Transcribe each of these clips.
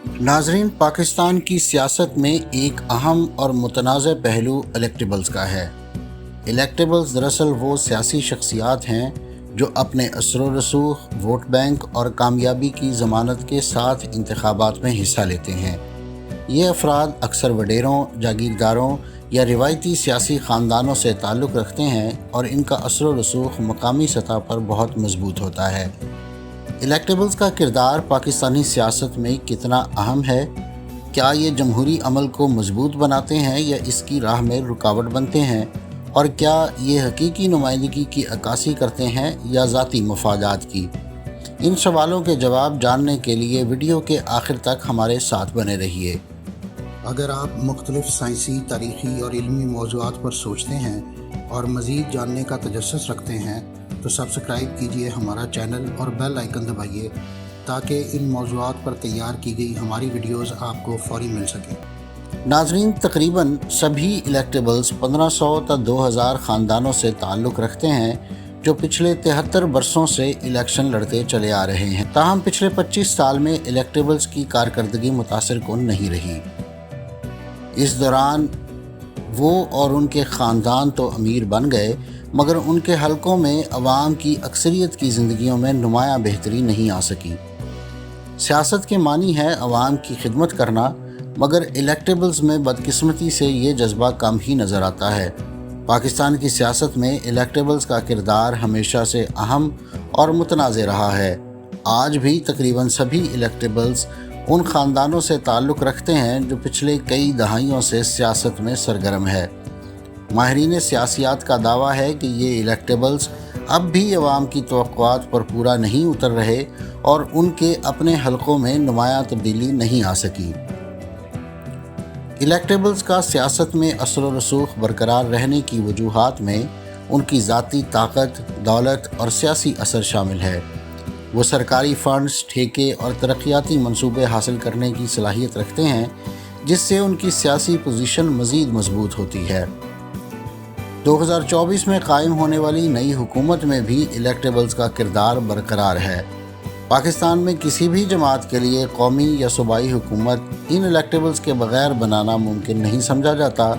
नाजरीन, पाकिस्तान की सियासत में एक अहम और मुतनाज़ पहलू इलेक्टेबल्स का है। इलेक्टेबल्स दरअसल वो सियासी शख्सियात हैं जो अपने असर व रसूख, वोट बैंक और कामयाबी की ज़मानत के साथ इंतखाबात में हिस्सा लेते हैं। ये अफराद अक्सर वडेरों, जागीरदारों या रिवायती सियासी ख़ानदानों से ताल्लुक़ रखते हैं और इनका असर व रसूख मकामी सतह पर बहुत मजबूत होता है। इलेक्टेबल्स का किरदार पाकिस्तानी सियासत में कितना अहम है? क्या ये जमहूरी अमल को मजबूत बनाते हैं या इसकी राह में रुकावट बनते हैं? और क्या ये हकीकी नुमाइंदगी की अक्कासी करते हैं या ज़ाती मफादात की? इन सवालों के जवाब जानने के लिए वीडियो के आखिर तक हमारे साथ बने रहिए। अगर आप मुख्तलिफ साइंसी, तारीख़ी और इल्मी मौज़ूआत पर सोचते हैं और मज़ीद जानने का तजस्सुस रखते हैं तो सब्सक्राइब कीजिए हमारा चैनल और बेल आइकन दबाइए ताकि इन मौज़ूआत पर तैयार की गई हमारी वीडियोज़ आपको फ़ौरी मिल सकें। नाजरीन, तकरीबन सभी इलेक्टेबल्स 1500 तक 2000 ख़ानदानों से ताल्लुक़ रखते हैं जो पिछले 73 बरसों से इलेक्शन लड़ते चले आ रहे हैं। ताहम पिछले 25 साल में इलेक्टेबल्स की कारकर्दगी मुतासिर कुन नहीं रही। इस दौरान वो और उनके ख़ानदान तो अमीर बन गए, मगर उनके हलकों में अवाम की अक्सरियत की ज़िंदगियों में नुमायाँ बेहतरी नहीं आ सकी। सियासत के मानी है अवाम की खिदमत करना, मगर इलेक्टेबल्स में बदकिस्मती से ये जज्बा कम ही नज़र आता है। पाकिस्तान की सियासत में इलेक्टेबल्स का किरदार हमेशा से अहम और मुतनाज़ रहा है। आज भी तकरीबन सभी इलेक्टेबल्स उन ख़ानदानों से ताल्लुक़ रखते हैं जो पिछले कई दहाइयों से सियासत में सरगर्म है। माहिरीन सियासियात का दावा है कि ये इलेक्टेबल्स अब भी अवाम की तवक्कुआत पर पूरा नहीं उतर रहे और उनके अपने हलकों में नुमायाँ तब्दीली नहीं आ सकी। इलेक्टेबल्स का सियासत में असर व रसूख बरकरार रहने की वजूहात में उनकी ज़ाती ताकत, दौलत और सियासी असर शामिल है। वो सरकारी फ़ंड्स, ठेके और तरक्याती मंसूबे हासिल करने की सलाहियत रखते हैं, जिससे उनकी सियासी पोजीशन मज़ीद मजबूत होती है। 2024 में कायम होने वाली नई हुकूमत में भी इलेक्टेबल्स का किरदार बरकरार है। पाकिस्तान में किसी भी जमात के लिए कौमी या सूबाई हुकूमत इन इलेक्टेबल्स के बग़ैर बनाना मुमकिन नहीं समझा जाता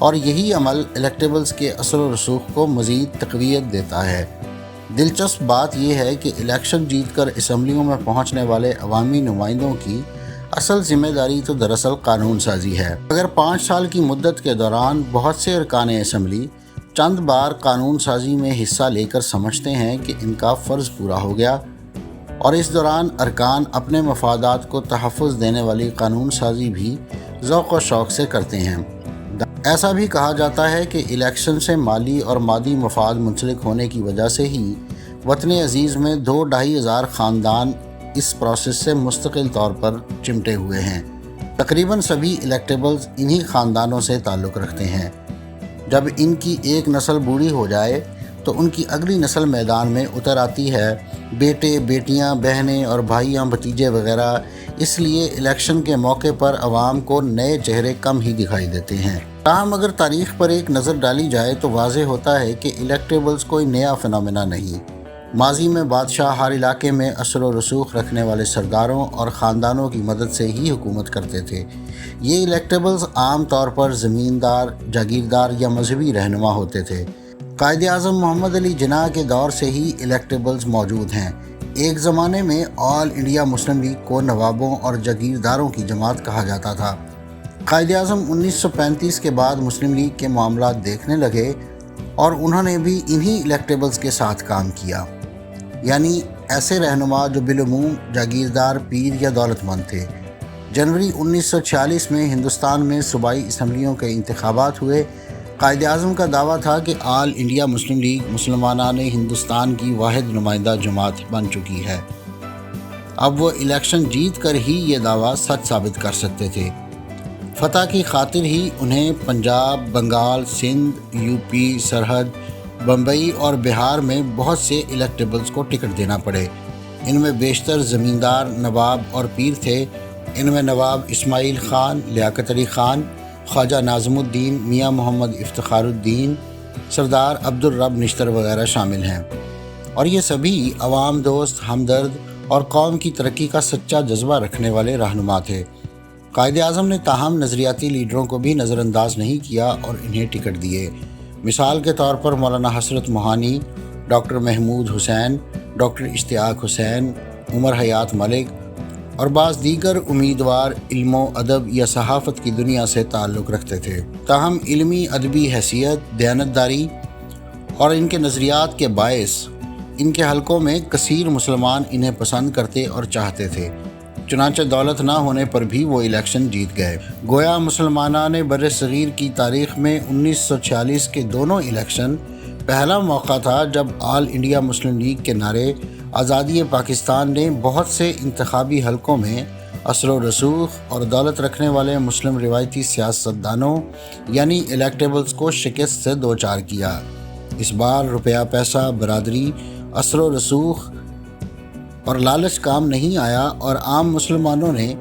और यही अमल इलेक्टेबल्स के असर व रसूख को मज़ीद तक़वियत देता है। दिलचस्प बात यह है कि इलेक्शन जीत कर असम्बलियों में पहुँचने वाले अवामी नुमाइंदों की असल ज़िम्मेदारी तो दरअसल कानून साजी है। अगर 5 साल की मुद्दत के दौरान बहुत से अरकान असम्बली चंद बार कानून साजी में हिस्सा लेकर समझते हैं कि इनका फ़र्ज़ पूरा हो गया और इस दौरान अरकान अपने मफादात को तहफ़्फ़ुज़ देने वाली कानून साजी भी ज़ौक़ व शौक़ से करते हैं। ऐसा भी कहा जाता है कि इलेक्शन से माली और मादी मफाद मुंसलिक होने की वजह से ही वतन अज़ीज़ में 2-2.5 हज़ार ख़ानदान इस प्रोसेस से मुस्तकिल तौर पर चिमटे हुए हैं। तकरीबन सभी इलेक्टेबल्स इन्हीं ख़ानदानों से ताल्लुक़ रखते हैं। जब इनकी एक नस्ल बूढ़ी हो जाए तो उनकी अगली नस्ल मैदान में उतर आती है। बेटे, बेटियां, बहनें और भाइयां, भतीजे वगैरह। इसलिए इलेक्शन के मौके पर अवाम को नए चेहरे कम ही दिखाई देते हैं। ताहम अगर तारीख़ पर एक नज़र डाली जाए तो वाज़ेह होता है कि इलेक्टेबल्स कोई नया फ़िनोमेना नहीं। माजी में बादशाह हर इलाके में असर व रसूख रखने वाले सरदारों और ख़ानदानों की मदद से ही हुकूमत करते थे। ये इलेक्टेबल्स आम तौर पर ज़मींदार, जागीरदार या मजहबी रहनुमा होते थे। कायद आज़म मोहम्मद अली जिन्ना के दौर से ही इलेक्टेबल्स मौजूद हैं। एक ज़माने में ऑल इंडिया मुस्लिम लीग को नवाबों और जागीरदारों की जमात कहा जाता था। कायद आज़म 1935 के बाद मुस्लिम लीग के मामला देखने लगे और उन्होंने भी इन्हीं इलेक्टेबल्स के साथ काम किया, यानी ऐसे रहनुमा जो बिलूमूम जागीरदार, पीर या दौलतमंद थे। जनवरी 1946 में हिंदुस्तान में सूबाई असम्बलियों के इंतखाबात हुए। कायद आज़म का दावा था कि ऑल इंडिया मुस्लिम लीग मुसलमानान हिंदुस्तान की वाहिद नुमाइंदा जमात बन चुकी है। अब वो इलेक्शन जीत कर ही ये दावा सच साबित कर सकते थे। फ़तह की खातिर ही उन्हें पंजाब, बंगाल, सिंध, यूपी, सरहद, बम्बई और बिहार में बहुत से इलेक्टेबल्स को टिकट देना पड़े। इनमें बेशतर ज़मींदार, नवाब और पीर थे। इनमें नवाब इस्माइल ख़ान, लियाकत अली ख़ान, ख्वाजा नाज़मुद्दीन, मियाँ मोहम्मद इफ्तिखारुद्दीन, सरदार अब्दुल रब निश्तर वगैरह शामिल हैं। और ये सभी अवाम दोस्त, हमदर्द اور قوم کی ترقی کا سچا جذبہ رکھنے والے رہنما تھے۔ قائد اعظم نے تاہم نظریاتی لیڈروں کو بھی نظر انداز نہیں کیا اور انہیں ٹکٹ دیے۔ مثال کے طور پر مولانا حسرت موہانی، ڈاکٹر محمود حسین، ڈاکٹر اشتیاق حسین، عمر حیات ملک اور بعض دیگر امیدوار علم و ادب یا صحافت کی دنیا سے تعلق رکھتے تھے۔ تاہم علمی ادبی حیثیت، دیانتداری اور ان کے نظریات کے باعث ان کے حلقوں میں کثیر مسلمان انہیں پسند کرتے اور چاہتے تھے۔ چنانچہ دولت نہ ہونے پر بھی وہ الیکشن جیت گئے۔ گویا مسلمانان بر صغیر کی تاریخ میں 1946 کے دونوں الیکشن پہلا موقع تھا جب آل انڈیا مسلم لیگ کے نعرے آزادی پاکستان نے بہت سے انتخابی حلقوں میں اثر و رسوخ اور دولت رکھنے والے مسلم روایتی سیاستدانوں یعنی الیکٹیبلز کو شکست سے دوچار کیا۔ اس بار روپیہ پیسہ، برادری، اثر و رسوخ اور لالچ کام نہیں آیا اور عام مسلمانوں نے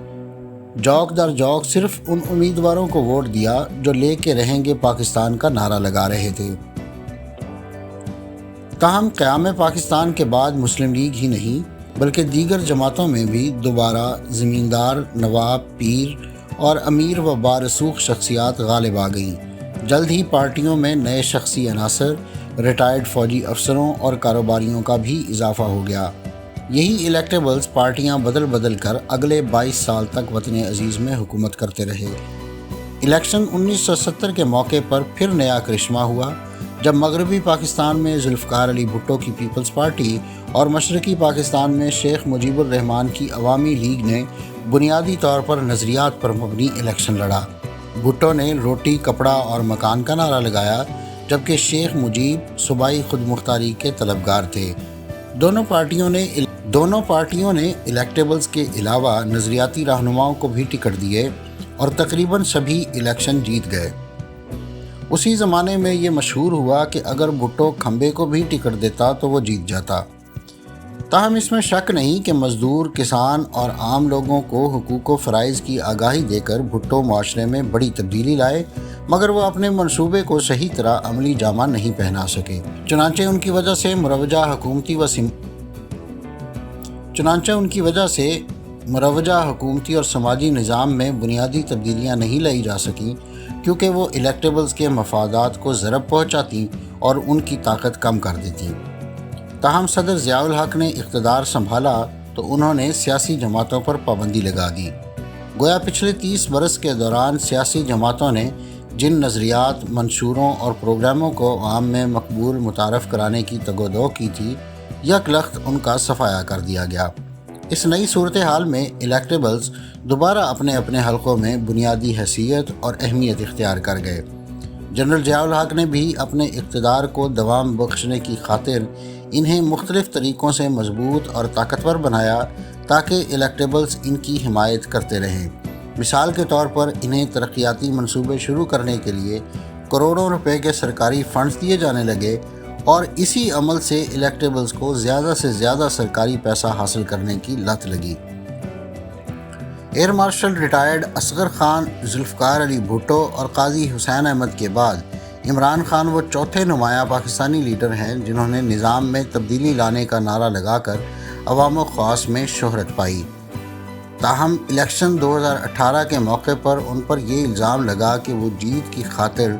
جوک در جوک صرف ان امیدواروں کو ووٹ دیا جو لے کے رہیں گے پاکستان کا نعرہ لگا رہے تھے۔ تاہم قیام پاکستان کے بعد مسلم لیگ ہی نہیں بلکہ دیگر جماعتوں میں بھی دوبارہ زمیندار، نواب، پیر اور امیر و بارسوخ شخصیات غالب آ گئیں۔ جلد ہی پارٹیوں میں نئے شخصی عناصر، ریٹائرڈ فوجی افسروں اور کاروباریوں کا بھی اضافہ ہو گیا۔ یہی الیکٹیبلز پارٹیاں بدل کر اگلے 22 سال تک وطن عزیز میں حکومت کرتے رہے۔ الیکشن 1970 کے موقع پر پھر نیا کرشمہ ہوا جب مغربی پاکستان میں ذوالفقار علی بھٹو کی پیپلز پارٹی اور مشرقی پاکستان میں شیخ مجیب الرحمان کی عوامی لیگ نے بنیادی طور پر نظریات پر مبنی الیکشن لڑا۔ بھٹو نے روٹی، کپڑا اور مکان کا نعرہ لگایا جبکہ شیخ مجیب صوبائی خود مختاری کے طلبگار تھے۔ دونوں پارٹیوں نے الیکٹیبلز کے علاوہ نظریاتی رہنماؤں کو بھی ٹکٹ دیے اور تقریباً سبھی الیکشن جیت گئے۔ اسی زمانے میں یہ مشہور ہوا کہ اگر بھٹو کھمبے کو بھی ٹکٹ دیتا تو وہ جیت جاتا۔ تاہم اس میں شک نہیں کہ مزدور، کسان اور عام لوگوں کو حقوق و فرائض کی آگاہی دے کر بھٹو معاشرے میں بڑی تبدیلی لائے، مگر وہ اپنے منصوبے کو صحیح طرح عملی جامہ نہیں پہنا سکے۔ چنانچہ ان کی وجہ سے مروجہ حکومتی اور سماجی نظام میں بنیادی تبدیلیاں نہیں لائی جا سکیں کیونکہ وہ الیکٹیبلز کے مفادات کو ضرب پہنچاتی اور ان کی طاقت کم کر دیتی۔ تاہم صدر ضیاء الحق نے اقتدار سنبھالا تو انہوں نے سیاسی جماعتوں پر پابندی لگا دی۔ گویا پچھلے 30 برس کے دوران سیاسی جماعتوں نے جن نظریات، منشوروں اور پروگراموں کو عوام میں مقبول متعارف کرانے کی تگودو کی تھی، یک لخت ان کا صفایا کر دیا گیا۔ اس نئی صورتحال میں الیکٹیبلز دوبارہ اپنے حلقوں میں بنیادی حیثیت اور اہمیت اختیار کر گئے۔ جنرل ضیاء الحق نے بھی اپنے اقتدار کو دوام بخشنے کی خاطر انہیں مختلف طریقوں سے مضبوط اور طاقتور بنایا تاکہ الیکٹیبلز ان کی حمایت کرتے رہیں۔ مثال کے طور پر انہیں ترقیاتی منصوبے شروع کرنے کے لیے کروڑوں روپے کے سرکاری فنڈز دیے جانے لگے اور اسی عمل سے الیکٹیبلز کو زیادہ سے زیادہ سرکاری پیسہ حاصل کرنے کی لت لگی۔ Air marshal retired Asghar Khan, Zulfiqar Ali Bhutto اور قاضی حسین احمد کے بعد عمران خان وہ چوتھے نمایاں پاکستانی لیڈر ہیں جنہوں نے نظام میں تبدیلی لانے کا نعرہ لگا کر عوام و خواص میں شہرت پائی۔ تاہم الیکشن 2018 کے موقع پر ان پر یہ الزام لگا کہ وہ جیت کی خاطر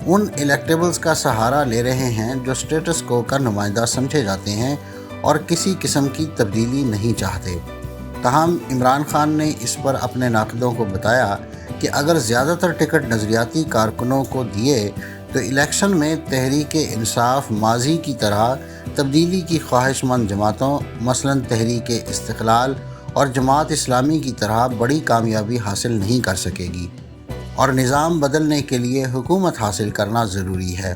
ان الیکٹیبلز کا سہارا لے رہے ہیں جو سٹیٹس کو کا نمائندہ سمجھے جاتے ہیں اور کسی قسم کی تبدیلی نہیں چاہتے۔ تاہم عمران خان نے اس پر اپنے ناقدوں کو بتایا کہ اگر زیادہ تر ٹکٹ نظریاتی کارکنوں کو دیے تو الیکشن میں تحریک انصاف ماضی کی طرح تبدیلی کی خواہش مند جماعتوں مثلاً تحریک استقلال اور جماعت اسلامی کی طرح بڑی کامیابی حاصل نہیں کر سکے گی اور نظام بدلنے کے لیے حکومت حاصل کرنا ضروری ہے۔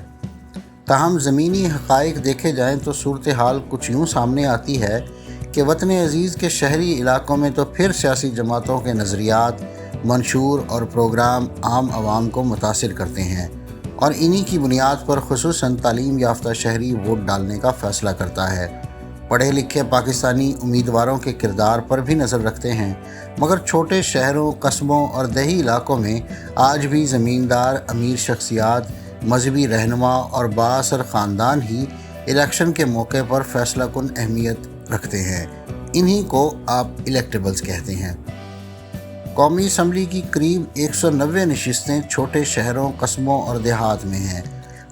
تاہم زمینی حقائق دیکھے جائیں تو صورتحال کچھ یوں سامنے آتی ہے کہ وطن عزیز کے شہری علاقوں میں تو پھر سیاسی جماعتوں کے نظریات، منشور اور پروگرام عام عوام کو متاثر کرتے ہیں اور انہی کی بنیاد پر خصوصاً تعلیم یافتہ شہری ووٹ ڈالنے کا فیصلہ کرتا ہے۔ پڑھے لکھے پاکستانی امیدواروں کے کردار پر بھی نظر رکھتے ہیں، مگر چھوٹے شہروں، قصبوں اور دیہی علاقوں میں آج بھی زمیندار، امیر شخصیات، مذہبی رہنما اور بااثر خاندان ہی الیکشن کے موقع پر فیصلہ کن اہمیت رکھتے ہیں۔ इन्हीं को आप इलेक्टेबल्स कहते हैं। कौमी असम्बली की करीब 190 नशिस्तें छोटे शहरों, कस्बों और देहात में हैं।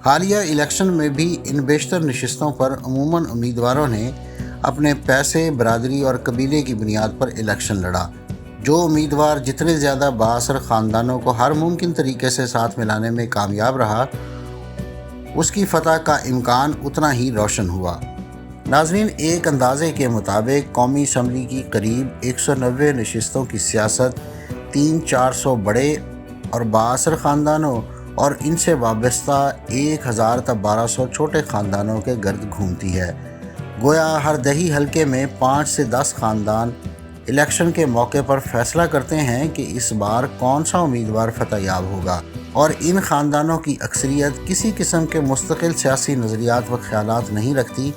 हालिया इलेक्शन में भी इन बेशतर नशिस्तों पर अमूमन उम्मीदवारों ने अपने पैसे, बरादरी और कबीले की बुनियाद पर इलेक्शन लड़ा। जो उम्मीदवार जितने ज़्यादा बाअसर ख़ानदानों को हर मुमकिन तरीके से साथ मिलाने में कामयाब रहा, उसकी फतह का इम्कान उतना ही रोशन हुआ। नाज़रीन, एक अंदाज़े के मुताबिक कौमी असम्बली की करीब 190 नशिस्तों की सियासत 300-400 बड़े और बाअसर ख़ानदानों और इनसे वाबस्ता 1000 तक 1200 छोटे ख़ानदानों के गर्द घूमती है। गोया हर दही हलके में 5 से 10 ख़ानदान इलेक्शन के मौके पर फैसला करते हैं कि इस बार कौन सा उम्मीदवार फतहयाब होगा, और इन ख़ानदानों की अक्सरियत किसी किस्म के मुस्तकिल सियासी नज़रियात व ख़यालात नहीं रखती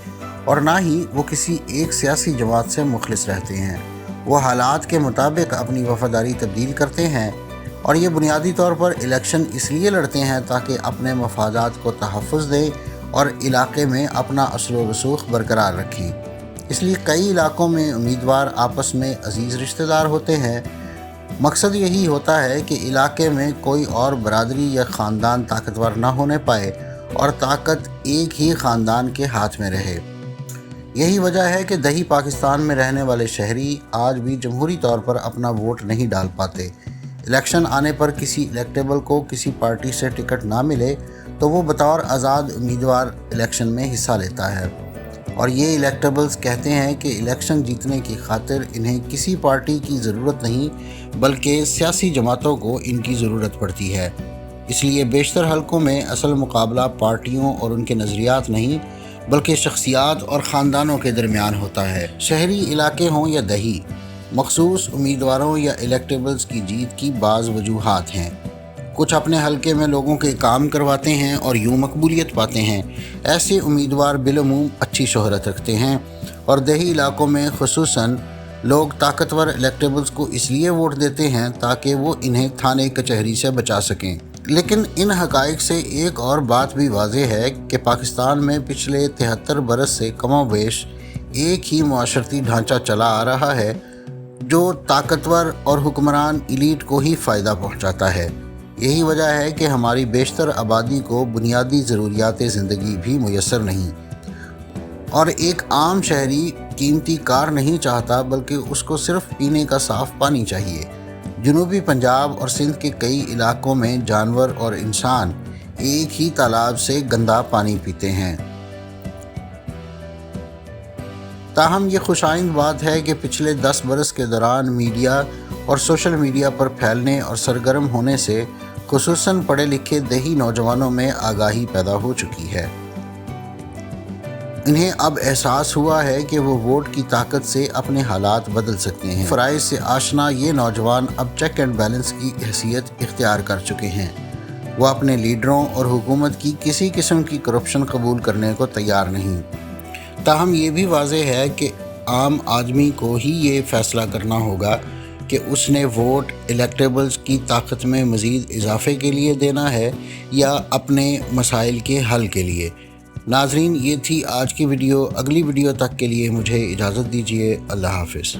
और ना ही वो किसी एक सियासी जमात से मुखलिस रहते हैं। वो हालात के मुताबिक अपनी वफ़ादारी तब्दील करते हैं और ये बुनियादी तौर पर इलेक्शन इसलिए लड़ते हैं ताकि अपने मफादात को तहफ़्फ़ुज़ दें और इलाके में अपना असर व रसूख़ बरकरार रखें। इसलिए कई इलाकों में उम्मीदवार आपस में अजीज़ रिश्तेदार होते हैं। मकसद यही होता है कि इलाके में कोई और बरादरी या ख़ानदान ताकतवर ना होने पाए और ताकत एक ही ख़ानदान के हाथ में रहे। यही वजह है कि दही पाकिस्तान में रहने वाले शहरी आज भी जमहूरी तौर पर अपना वोट नहीं डाल पाते। इलेक्शन आने पर किसी इलेक्टेबल को किसी पार्टी से टिकट ना मिले तो वो बतौर आज़ाद उम्मीदवार इलेक्शन में हिस्सा लेता है, और ये इलेक्टेबल्स कहते हैं कि इलेक्शन जीतने की खातिर इन्हें किसी पार्टी की ज़रूरत नहीं बल्कि सियासी जमातों को इनकी ज़रूरत पड़ती है। इसलिए बेशतर हलकों में असल मुकाबला पार्टियों और उनके नज़रियात नहीं बल्कि शख्सियात और ख़ानदानों के दरमियान होता है। शहरी इलाके हों या दही, मखसूस उम्मीदवारों या इलेक्टेबल्स की जीत की बाज़ वजूहात हैं। कुछ अपने हलके में लोगों के काम करवाते हैं और यूँ मकबूलियत पाते हैं। ऐसे उम्मीदवार बिलअमूम अच्छी शोहरत रखते हैं, और दही इलाकों में खुसूसन लोग ताकतवर इलेक्टेबल्स को इसलिए वोट देते हैं ताकि वो इन्हें थाने कचहरी से बचा सकें। लेकिन इन हक़ाइक़ से एक और बात भी वाज़ेह है कि पाकिस्तान में पिछले 73 बरस से कमोबेश एक ही मुआशरती ढांचा चला आ रहा है जो ताकतवर और हुक्मरान इलीट को ही फ़ायदा पहुंचाता है। यही वजह है कि हमारी बेशतर आबादी को बुनियादी ज़रूरियात ज़िंदगी भी मुयस्सर नहीं, और एक आम शहरी कीमती कार नहीं चाहता बल्कि उसको सिर्फ पीने का साफ़ पानी चाहिए। जनूबी पंजाब और सिंध के कई इलाकों में जानवर और इंसान एक ही तालाब से गंदा पानी पीते हैं। ताहम ये खुशाइंद बात है कि पिछले 10 बरस के दौरान मीडिया और सोशल मीडिया पर फैलने और सरगर्म होने से खुसूसन पढ़े लिखे दही नौजवानों में आगाही पैदा हो चुकी है। इन्हें अब एहसास हुआ है कि वो वोट की ताकत से अपने हालात बदल सकते हैं। फ़राइज़ से आशना ये नौजवान अब चेक एंड बैलेंस की हैसियत इख्तियार कर चुके हैं। वो अपने लीडरों और हुकूमत की किसी किस्म की करप्शन कबूल करने को तैयार नहीं। ताहम ये भी वाज़ेह है कि आम आदमी को ही ये फ़ैसला करना होगा कि उसने वोट इलेक्टेबल्स की ताकत में मज़ीद इजाफ़े के लिए देना है या अपने मसाइल के हल के लिए। नाज़रीन, ये थी आज की वीडियो। अगली वीडियो तक के लिए मुझे इजाज़त दीजिए। अल्लाह हाफ़िज़।